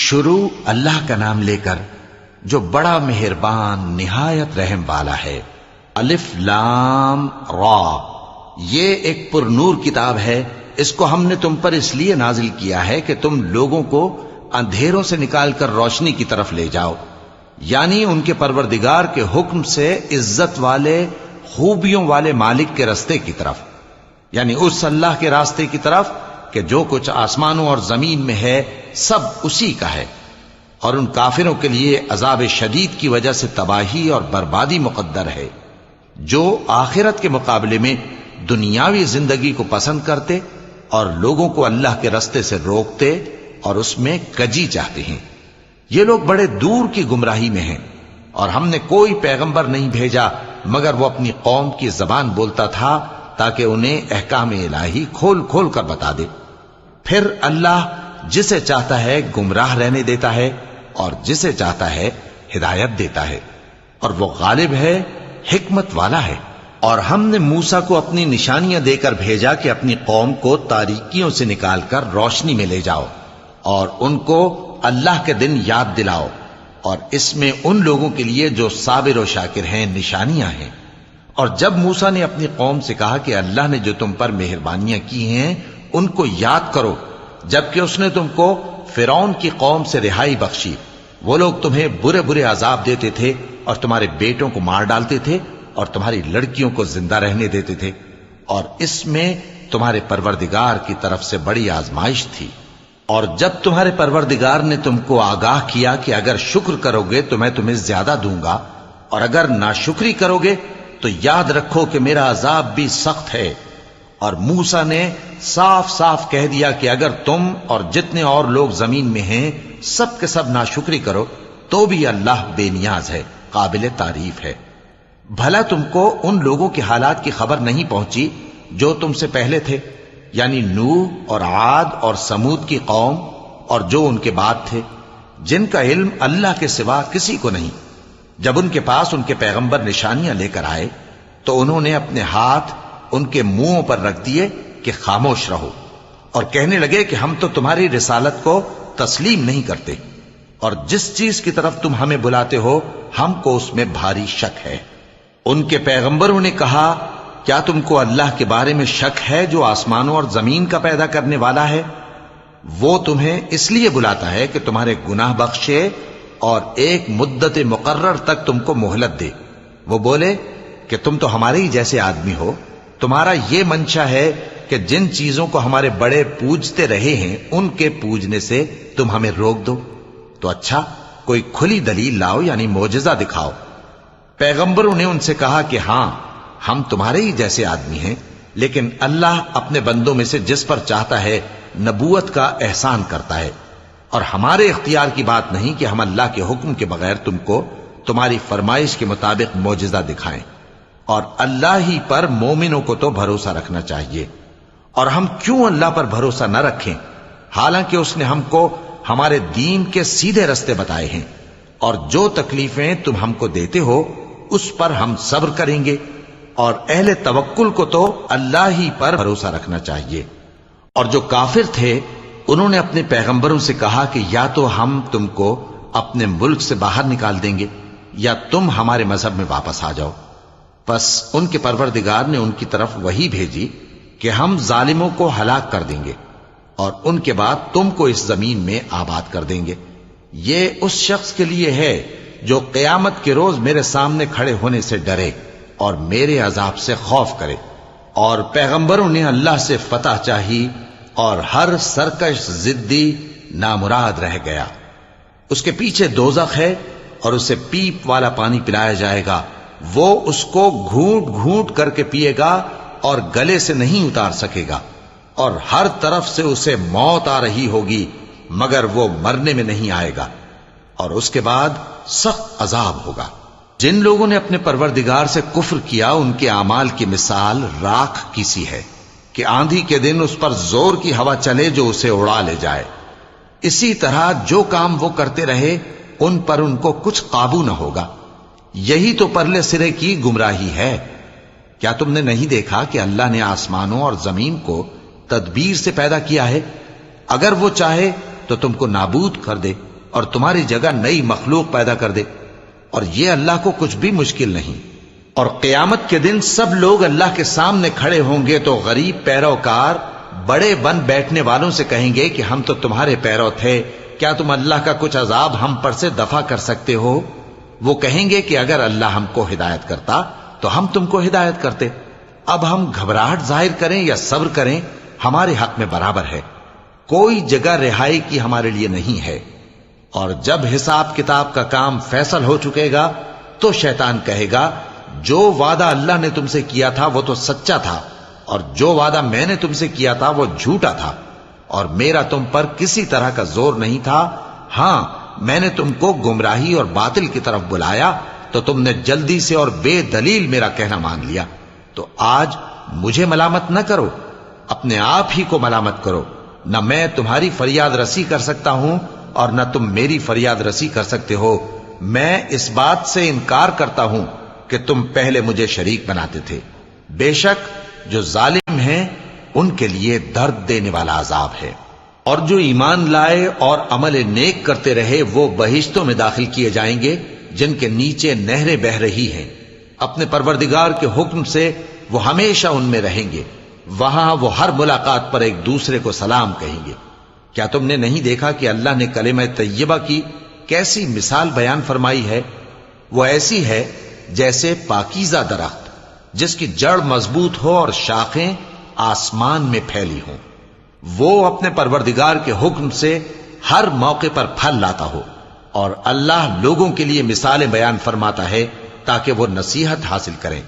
شروع اللہ کا نام لے کر جو بڑا مہربان نہایت رحم والا ہے۔ الف لام را، یہ ایک پر نور کتاب ہے، اس کو ہم نے تم پر اس لیے نازل کیا ہے کہ تم لوگوں کو اندھیروں سے نکال کر روشنی کی طرف لے جاؤ، یعنی ان کے پروردگار کے حکم سے عزت والے خوبیوں والے مالک کے راستے کی طرف، یعنی اس اللہ کے راستے کی طرف کہ جو کچھ آسمانوں اور زمین میں ہے سب اسی کا ہے۔ اور ان کافروں کے لیے عذاب شدید کی وجہ سے تباہی اور بربادی مقدر ہے، جو آخرت کے مقابلے میں دنیاوی زندگی کو پسند کرتے اور لوگوں کو اللہ کے راستے سے روکتے اور اس میں کجی چاہتے ہیں۔ یہ لوگ بڑے دور کی گمراہی میں ہیں، اور ہم نے کوئی پیغمبر نہیں بھیجا مگر وہ اپنی قوم کی زبان بولتا تھا تاکہ انہیں احکام الہی کھول کھول کر بتا دے۔ پھر اللہ جسے چاہتا ہے گمراہ رہنے دیتا ہے اور جسے چاہتا ہے ہدایت دیتا ہے، اور وہ غالب ہے، حکمت والا ہے۔ اور ہم نے موسیٰ کو اپنی نشانیاں دے کر بھیجا کہ اپنی قوم کو تاریکیوں سے نکال کر روشنی میں لے جاؤ اور ان کو اللہ کے دن یاد دلاؤ، اور اس میں ان لوگوں کے لیے جو صابر و شاکر ہیں نشانیاں ہیں۔ اور جب موسیٰ نے اپنی قوم سے کہا کہ اللہ نے جو تم پر مہربانیاں کی ہیں ان کو یاد کرو، جبکہ اس نے تم کو فرعون کی قوم سے رہائی بخشی، وہ لوگ تمہیں برے برے عذاب دیتے تھے اور تمہارے بیٹوں کو مار ڈالتے تھے اور تمہاری لڑکیوں کو زندہ رہنے دیتے تھے، اور اس میں تمہارے پروردگار کی طرف سے بڑی آزمائش تھی۔ اور جب تمہارے پروردگار نے تم کو آگاہ کیا کہ اگر شکر کرو گے تو میں تمہیں زیادہ دوں گا، اور اگر ناشکری کرو گے تو یاد رکھو کہ میرا عذاب بھی سخت ہے۔ اور موسیٰ نے صاف صاف کہہ دیا کہ اگر تم اور جتنے اور لوگ زمین میں ہیں سب کے سب ناشکری کرو تو بھی اللہ بے نیاز ہے، قابل تعریف ہے۔ بھلا تم کو ان لوگوں کے حالات کی خبر نہیں پہنچی جو تم سے پہلے تھے، یعنی نوح اور عاد اور سمود کی قوم اور جو ان کے بعد تھے، جن کا علم اللہ کے سوا کسی کو نہیں۔ جب ان کے پاس ان کے پیغمبر نشانیاں لے کر آئے تو انہوں نے اپنے ہاتھ ان کے منہوں پر رکھ دیے کہ خاموش رہو، اور کہنے لگے کہ ہم تو تمہاری رسالت کو تسلیم نہیں کرتے، اور جس چیز کی طرف تم ہمیں بلاتے ہو ہم کو اس میں بھاری شک ہے۔ ان کے پیغمبروں نے کہا کیا تم کو اللہ کے بارے میں شک ہے جو آسمانوں اور زمین کا پیدا کرنے والا ہے؟ وہ تمہیں اس لیے بلاتا ہے کہ تمہارے گناہ بخشے اور ایک مدت مقرر تک تم کو مہلت دے۔ وہ بولے کہ تم تو ہمارے ہی جیسے آدمی ہو، تمہارا یہ منشا ہے کہ جن چیزوں کو ہمارے بڑے پوجتے رہے ہیں ان کے پوجنے سے تم ہمیں روک دو، تو اچھا کوئی کھلی دلیل لاؤ، یعنی معجزہ دکھاؤ۔ پیغمبروں نے ان سے کہا کہ ہاں ہم تمہارے ہی جیسے آدمی ہیں، لیکن اللہ اپنے بندوں میں سے جس پر چاہتا ہے نبوت کا احسان کرتا ہے، اور ہمارے اختیار کی بات نہیں کہ ہم اللہ کے حکم کے بغیر تم کو تمہاری فرمائش کے مطابق معجزہ دکھائیں۔ اور اللہ ہی پر مومنوں کو تو بھروسہ رکھنا چاہیے، اور ہم کیوں اللہ پر بھروسہ نہ رکھیں حالانکہ اس نے ہم کو ہمارے دین کے سیدھے رستے بتائے ہیں، اور جو تکلیفیں تم ہم کو دیتے ہو اس پر ہم صبر کریں گے، اور اہل توکل کو تو اللہ ہی پر بھروسہ رکھنا چاہیے۔ اور جو کافر تھے انہوں نے اپنے پیغمبروں سے کہا کہ یا تو ہم تم کو اپنے ملک سے باہر نکال دیں گے یا تم ہمارے مذہب میں واپس آ جاؤ۔ پس ان کے پروردگار نے ان کی طرف وحی بھیجی کہ ہم ظالموں کو ہلاک کر دیں گے اور ان کے بعد تم کو اس زمین میں آباد کر دیں گے۔ یہ اس شخص کے لیے ہے جو قیامت کے روز میرے سامنے کھڑے ہونے سے ڈرے اور میرے عذاب سے خوف کرے۔ اور پیغمبروں نے اللہ سے فتح چاہی اور ہر سرکش ضدی نامراد رہ گیا۔ اس کے پیچھے دوزخ ہے اور اسے پیپ والا پانی پلایا جائے گا، وہ اس کو گھونٹ گھونٹ کر کے پیے گا اور گلے سے نہیں اتار سکے گا، اور ہر طرف سے اسے موت آ رہی ہوگی مگر وہ مرنے میں نہیں آئے گا، اور اس کے بعد سخت عذاب ہوگا۔ جن لوگوں نے اپنے پروردگار سے کفر کیا ان کے اعمال کی مثال راکھ کی سی ہے کہ آندھی کے دن اس پر زور کی ہوا چلے جو اسے اڑا لے جائے۔ اسی طرح جو کام وہ کرتے رہے ان پر ان کو کچھ قابو نہ ہوگا۔ یہی تو پرلے سرے کی گمراہی ہے۔ کیا تم نے نہیں دیکھا کہ اللہ نے آسمانوں اور زمین کو تدبیر سے پیدا کیا ہے؟ اگر وہ چاہے تو تم کو نابود کر دے اور تمہاری جگہ نئی مخلوق پیدا کر دے، اور یہ اللہ کو کچھ بھی مشکل نہیں۔ اور قیامت کے دن سب لوگ اللہ کے سامنے کھڑے ہوں گے تو غریب پیروکار بڑے بن بیٹھنے والوں سے کہیں گے کہ ہم تو تمہارے پیرو تھے، کیا تم اللہ کا کچھ عذاب ہم پر سے دفع کر سکتے ہو؟ وہ کہیں گے کہ اگر اللہ ہم کو ہدایت کرتا تو ہم تم کو ہدایت کرتے۔ اب ہم گھبراہٹ ظاہر کریں یا صبر کریں، ہمارے حق میں برابر ہے، کوئی جگہ رہائی کی ہمارے لیے نہیں ہے۔ اور جب حساب کتاب کا کام فیصل ہو چکے گا تو شیطان کہے گا جو وعدہ اللہ نے تم سے کیا تھا وہ تو سچا تھا، اور جو وعدہ میں نے تم سے کیا تھا وہ جھوٹا تھا، اور میرا تم پر کسی طرح کا زور نہیں تھا۔ ہاں، میں نے تم کو گمراہی اور باطل کی طرف بلایا تو تم نے جلدی سے اور بے دلیل میرا کہنا مان لیا۔ تو آج مجھے ملامت نہ کرو، اپنے آپ ہی کو ملامت کرو۔ نہ میں تمہاری فریاد رسی کر سکتا ہوں اور نہ تم میری فریاد رسی کر سکتے ہو۔ میں اس بات سے انکار کرتا ہوں کہ تم پہلے مجھے شریک بناتے تھے۔ بے شک جو ظالم ہیں ان کے لیے درد دینے والا عذاب ہے۔ اور جو ایمان لائے اور عمل نیک کرتے رہے وہ بہشتوں میں داخل کیے جائیں گے جن کے نیچے نہریں بہہ رہی ہیں۔ اپنے پروردگار کے حکم سے وہ ہمیشہ ان میں رہیں گے، وہاں وہ ہر ملاقات پر ایک دوسرے کو سلام کہیں گے۔ کیا تم نے نہیں دیکھا کہ اللہ نے کلمہ طیبہ کی کیسی مثال بیان فرمائی ہے؟ وہ ایسی ہے جیسے پاکیزہ درخت جس کی جڑ مضبوط ہو اور شاخیں آسمان میں پھیلی ہوں۔ وہ اپنے پروردگار کے حکم سے ہر موقع پر پھل لاتا ہو، اور اللہ لوگوں کے لیے مثالیں بیان فرماتا ہے تاکہ وہ نصیحت حاصل کریں۔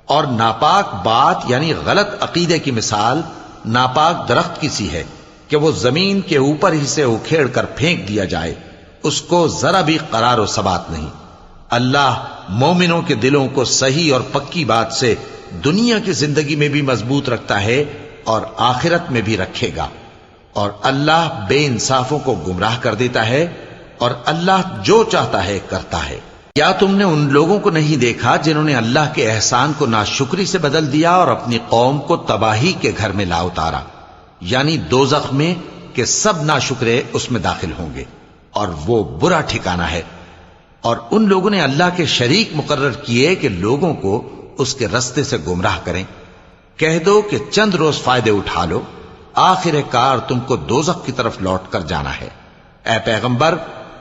اور ناپاک بات یعنی غلط عقیدے کی مثال ناپاک درخت کی سی ہے کہ وہ زمین کے اوپر ہی سے اکھیڑ کر پھینک دیا جائے، اس کو ذرا بھی قرار و ثبات نہیں۔ اللہ مومنوں کے دلوں کو صحیح اور پکی بات سے دنیا کی زندگی میں بھی مضبوط رکھتا ہے اور آخرت میں بھی رکھے گا۔ اور اللہ بے انصافوں کو گمراہ کر دیتا ہے، اور اللہ جو چاہتا ہے کرتا ہے۔ کیا تم نے ان لوگوں کو نہیں دیکھا جنہوں نے اللہ کے احسان کو ناشکری سے بدل دیا اور اپنی قوم کو تباہی کے گھر میں لا اتارا، یعنی دوزخ میں، کہ سب ناشکرے اس میں داخل ہوں گے اور وہ برا ٹھکانہ ہے۔ اور ان لوگوں نے اللہ کے شریک مقرر کیے کہ لوگوں کو اس کے رستے سے گمراہ کریں۔ کہہ دو کہ چند روز فائدے اٹھا لو، آخر کار تم کو دوزخ کی طرف لوٹ کر جانا ہے۔ اے پیغمبر،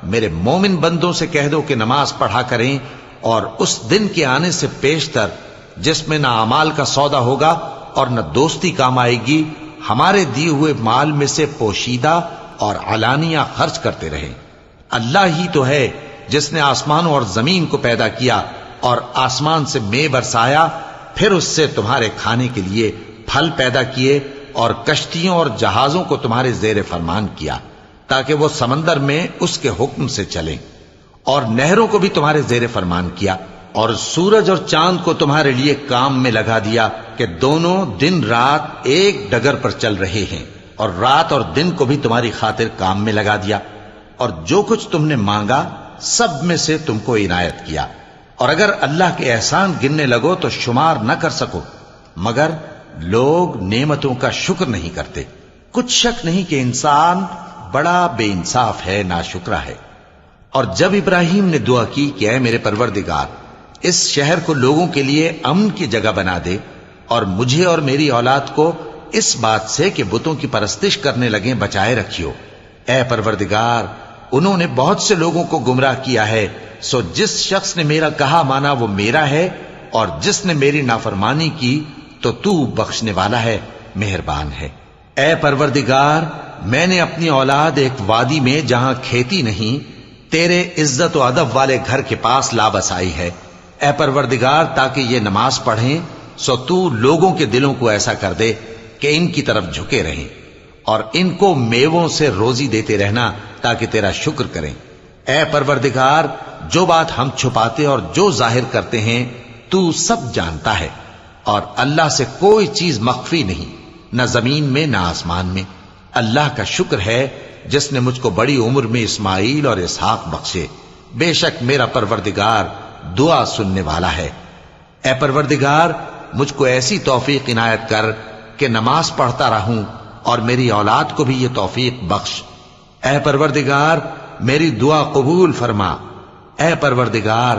میرے مومن بندوں سے کہہ دو کہ نماز پڑھا کریں، اور اس دن کے آنے سے پیشتر جس میں نہ اعمال کا سودا ہوگا اور نہ دوستی کام آئے گی، ہمارے دیے ہوئے مال میں سے پوشیدہ اور علانیہ خرچ کرتے رہیں۔ اللہ ہی تو ہے جس نے آسمانوں اور زمین کو پیدا کیا اور آسمان سے مے برسایا، پھر اس سے تمہارے کھانے کے لیے پھل پیدا کیے، اور کشتیوں اور جہازوں کو تمہارے زیر فرمان کیا تاکہ وہ سمندر میں اس کے حکم سے چلیں، اور نہروں کو بھی تمہارے زیر فرمان کیا، اور سورج اور چاند کو تمہارے لیے کام میں لگا دیا کہ دونوں دن رات ایک ڈگر پر چل رہے ہیں، اور رات اور دن کو بھی تمہاری خاطر کام میں لگا دیا، اور جو کچھ تم نے مانگا سب میں سے تم کو عنایت کیا۔ اور اگر اللہ کے احسان گننے لگو تو شمار نہ کر سکو، مگر لوگ نعمتوں کا شکر نہیں کرتے۔ کچھ شک نہیں کہ انسان بڑا بے انصاف ہے، ناشکرا ہے۔ اور جب ابراہیم نے دعا کی کہ اے میرے پروردگار، اس شہر کو لوگوں کے لیے امن کی جگہ بنا دے، اور مجھے اور میری اولاد کو اس بات سے کہ بتوں کی پرستش کرنے لگیں بچائے رکھیو۔ اے پروردگار، انہوں نے بہت سے لوگوں کو گمراہ کیا ہے، سو جس شخص نے میرا کہا مانا وہ میرا ہے، اور جس نے میری نافرمانی کی تو بخشنے والا ہے، مہربان ہے۔ اے پروردگار، میں نے اپنی اولاد ایک وادی میں جہاں کھیتی نہیں، تیرے عزت و ادب والے گھر کے پاس لا بسائی ہے۔ اے پروردگار، تاکہ یہ نماز پڑھیں، سو تو لوگوں کے دلوں کو ایسا کر دے کہ ان کی طرف جھکے رہیں، اور ان کو میووں سے روزی دیتے رہنا تاکہ تیرا شکر کریں۔ اے پروردگار، جو بات ہم چھپاتے اور جو ظاہر کرتے ہیں تو سب جانتا ہے، اور اللہ سے کوئی چیز مخفی نہیں، نہ زمین میں نہ آسمان میں۔ اللہ کا شکر ہے جس نے مجھ کو بڑی عمر میں اسماعیل اور اسحاق بخشے، بے شک میرا پروردگار دعا سننے والا ہے۔ اے پروردگار، مجھ کو ایسی توفیق عنایت کر کہ نماز پڑھتا رہوں، اور میری اولاد کو بھی یہ توفیق بخش۔ اے پروردگار، میری دعا قبول فرما۔ اے پروردگار،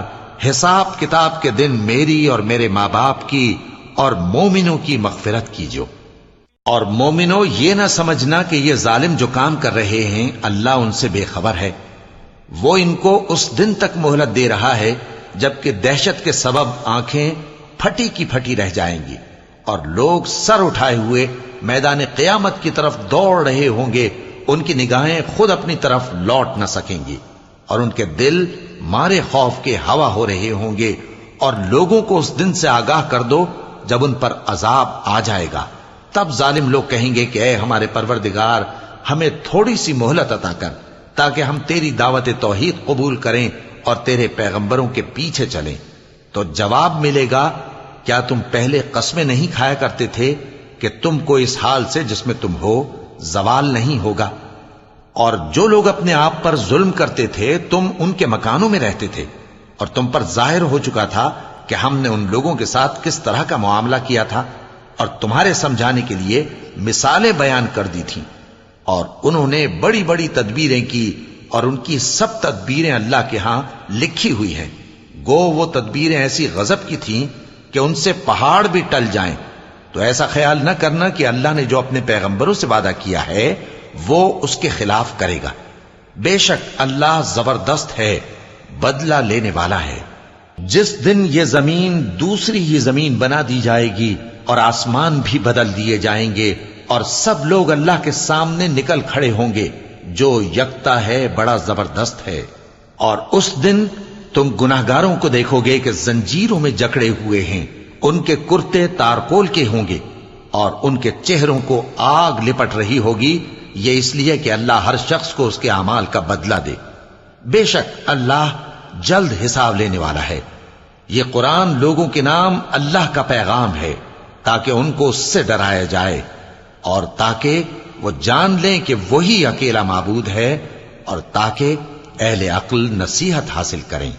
حساب کتاب کے دن میری اور میرے ماں باپ کی اور مومنوں کی مغفرت کیجو۔ اور مومنوں، یہ نہ سمجھنا کہ یہ ظالم جو کام کر رہے ہیں اللہ ان سے بے خبر ہے۔ وہ ان کو اس دن تک مہلت دے رہا ہے جبکہ دہشت کے سبب آنکھیں پھٹی کی پھٹی رہ جائیں گی اور لوگ سر اٹھائے ہوئے میدان قیامت کی طرف دوڑ رہے ہوں گے۔ ان کی نگاہیں خود اپنی طرف لوٹ نہ سکیں گی اور ان کے دل مارے خوف کے ہوا ہو رہے ہوں گے۔ اور لوگوں کو اس دن سے آگاہ کر دو جب ان پر عذاب آ جائے گا۔ تب ظالم لوگ کہیں گے کہ اے ہمارے پروردگار، ہمیں تھوڑی سی مہلت عطا کر تاکہ ہم تیری دعوت توحید قبول کریں اور تیرے پیغمبروں کے پیچھے چلیں۔ تو جواب ملے گا، کیا تم پہلے قسمیں نہیں کھایا کرتے تھے کہ تم کو اس حال سے جس میں تم ہو زوال نہیں ہوگا؟ اور جو لوگ اپنے آپ پر ظلم کرتے تھے تم ان کے مکانوں میں رہتے تھے، اور تم پر ظاہر ہو چکا تھا کہ ہم نے ان لوگوں کے ساتھ کس طرح کا معاملہ کیا تھا، اور تمہارے سمجھانے کے لیے مثالیں بیان کر دی تھیں۔ اور انہوں نے بڑی بڑی تدبیریں کی، اور ان کی سب تدبیریں اللہ کے ہاں لکھی ہوئی ہیں۔ گو وہ تدبیریں ایسی غضب کی تھیں کہ ان سے پہاڑ بھی ٹل جائیں۔ تو ایسا خیال نہ کرنا کہ اللہ نے جو اپنے پیغمبروں سے وعدہ کیا ہے وہ اس کے خلاف کرے گا۔ بے شک اللہ زبردست ہے، بدلہ لینے والا ہے۔ جس دن یہ زمین دوسری ہی زمین بنا دی جائے گی اور آسمان بھی بدل دیے جائیں گے اور سب لوگ اللہ کے سامنے نکل کھڑے ہوں گے جو یکتا ہے، بڑا زبردست ہے۔ اور اس دن تم گناہگاروں کو دیکھو گے کہ زنجیروں میں جکڑے ہوئے ہیں، ان کے کرتے تارکول کے ہوں گے اور ان کے چہروں کو آگ لپٹ رہی ہوگی، یہ اس لیے کہ اللہ ہر شخص کو اس کے اعمال کا بدلہ دے۔ بے شک اللہ جلد حساب لینے والا ہے۔ یہ قرآن لوگوں کے نام اللہ کا پیغام ہے تاکہ ان کو اس سے ڈرایا جائے اور تاکہ وہ جان لیں کہ وہی اکیلا معبود ہے، اور تاکہ اہل عقل نصیحت حاصل کریں۔